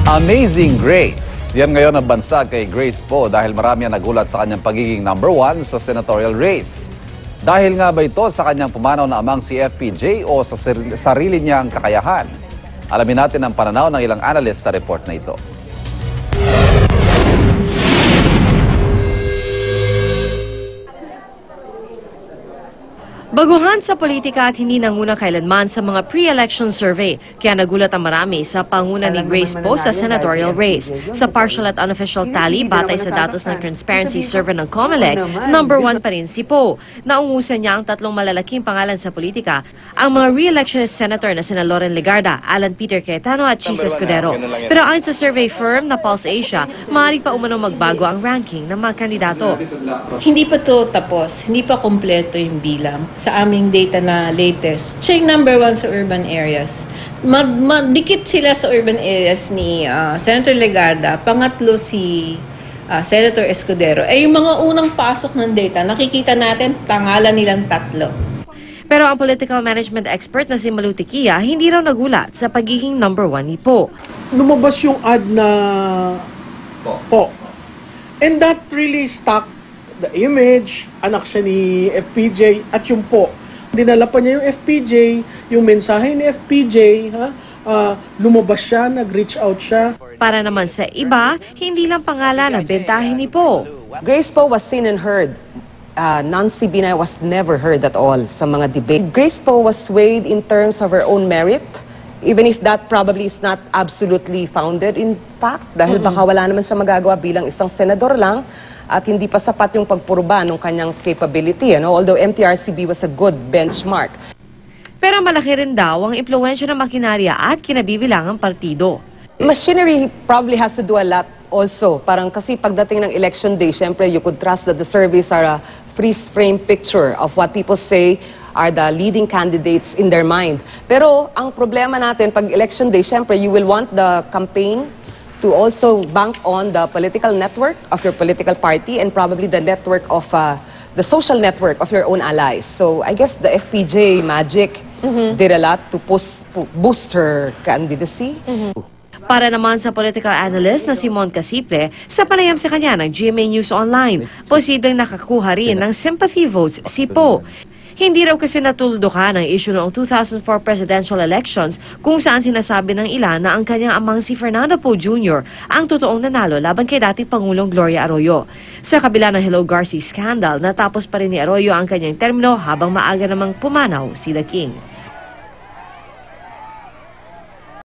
Amazing Grace. Yan ngayon ang bansag kay Grace Poe dahil marami ang nagulat sa kanyang pagiging #1 sa senatorial race. Dahil nga ba ito sa kanyang pumanaw na amang si FPJ o sa sarili niyang kakayahan? Alamin natin ang pananaw ng ilang analyst sa report na ito. Baguhan sa politika at hindi nanguna kailanman sa mga pre-election survey, kaya nagulat ang marami sa panguna ni Grace Poe sa senatorial race. Sa partial at unofficial tally, batay sa datos ng Transparency Survey ng COMELEC, #1 pa rin si Poe. Naungusan niya ang tatlong malalaking pangalan sa politika, ang mga re-electionist senator na sina Loren Legarda, Alan Peter Cayetano at Chis Escudero. Pero ayon sa survey firm na Pulse Asia, maaari pa umano magbago ang ranking ng mga kandidato. Hindi pa to tapos, hindi pa kompleto yung bilang. Sa aming data na latest, siya yung #1 sa urban areas. Dikit sila sa urban areas ni Senator Legarda, pangatlo si Senator Escudero. Yung mga unang pasok ng data, nakikita natin pangalan nilang tatlo. Pero ang political management expert na si Malu Tequia, hindi raw nagulat sa pagiging #1 ni Poe. Lumabas yung ad na po. And that really stuck the image, anak siya ni FPJ at yung po. Dinala pa niya yung FPJ, yung mensahe ni FPJ, lumabas siya, nag-reach out siya. Para naman sa iba, hindi lang pangalan ang bentahin ni Poe. Grace Poe was seen and heard. Nancy Binay was never heard at all sa mga debate. Grace Poe was swayed in terms of her own merit, even if that probably is not absolutely founded in fact, dahil baka wala naman siya magagawa bilang isang senador lang at hindi pa sapat yung pagpurba ng kanyang capability. Although MTRCB was a good benchmark. Pero malaki rin daw ang impluwensya ng makinarya at kinabibilangang partido. Machinery probably has to do a lot also. Parang kasi pagdating ng election day, syempre you could trust that the surveys are a freeze-frame picture of what people say are the leading candidates in their mind. Pero ang problema natin pag election day, syempre you will want the campaign to also bank on the political network of your political party and probably the network of the social network of your own allies. So I guess the FPJ magic did a lot to boost her candidacy. Para naman sa political analyst na si Mon Casiple, sa panayam sa kanya ng GMA News Online, posibleng nakakuha rin ng sympathy votes si Poe. Hindi raw kasi natuldukan ang issue noong 2004 presidential elections kung saan sinasabi ng ilan na ang kanyang amang si Fernando Poe Jr. ang totoong nanalo laban kay dating Pangulong Gloria Arroyo. Sa kabila ng Hello Garcia scandal, natapos pa rin ni Arroyo ang kanyang termino habang maaga namang pumanaw si The King.